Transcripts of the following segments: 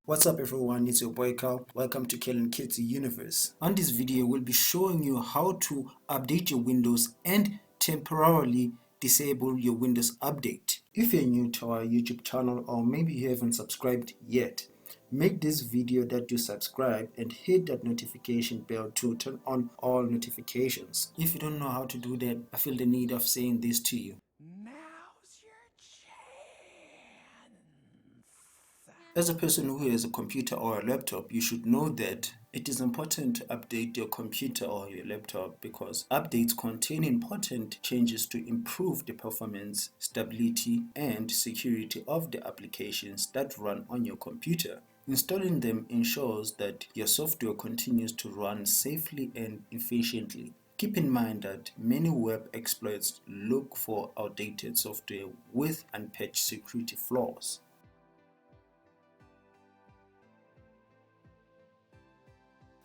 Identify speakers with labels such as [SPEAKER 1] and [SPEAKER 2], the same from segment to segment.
[SPEAKER 1] What's up everyone, it's your boy Carl. Welcome to Kellen Kids Universe. On this video, we'll be showing you how to update your Windows and temporarily disable your Windows update. If you're new to our YouTube channel or maybe you haven't subscribed yet, make this video that you subscribe and hit that notification bell to turn on all notifications. If you don't know how to do that, I feel the need of saying this to you.
[SPEAKER 2] Now's your chance.
[SPEAKER 1] As a person who has a computer or a laptop, you should know that it is important to update your computer or your laptop because updates contain important changes to improve the performance, stability, and security of the applications that run on your computer. Installing them ensures that your software continues to run safely and efficiently. Keep in mind that many web exploits look for outdated software with unpatched security flaws.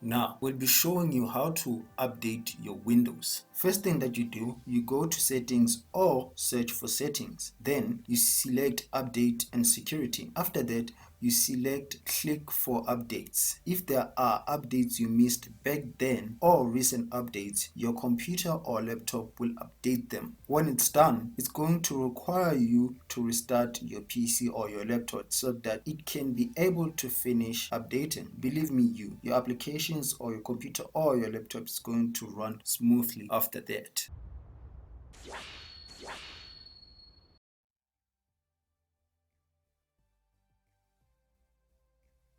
[SPEAKER 1] Now, we'll be showing you how to update your Windows. First thing that you do, you go to settings or search for settings. Then you select update and security. After that, you select click for updates. If there are updates you missed back then or recent updates, your computer or laptop will update them. When it's done, it's going to require you to restart your PC or your laptop so that it can be able to finish updating. Believe me, your applications or your computer or your laptop is going to run smoothly after that.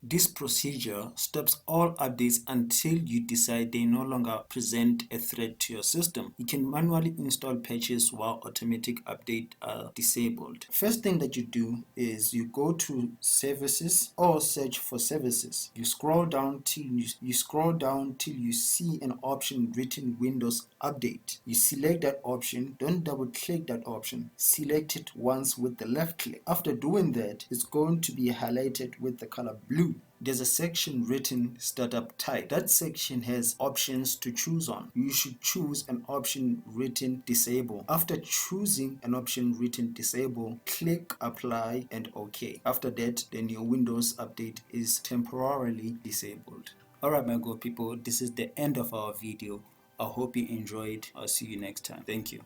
[SPEAKER 1] This procedure stops all updates until you decide they no longer present a threat to your system. You can manually install patches while automatic updates are disabled. First thing that you do is you go to services or search for services. You scroll down till you see an option written Windows Update. You select that option, don't double click that option. Select it once with the left click. After doing that, it's going to be highlighted with the color blue. There's a section written Startup Type. That section has options to choose on. You should choose an option written Disable. After choosing an option written Disable, click Apply and OK. After that, then your Windows update is temporarily disabled. Alright my good people, this is the end of our video. I hope you enjoyed. I'll see you next time. Thank you.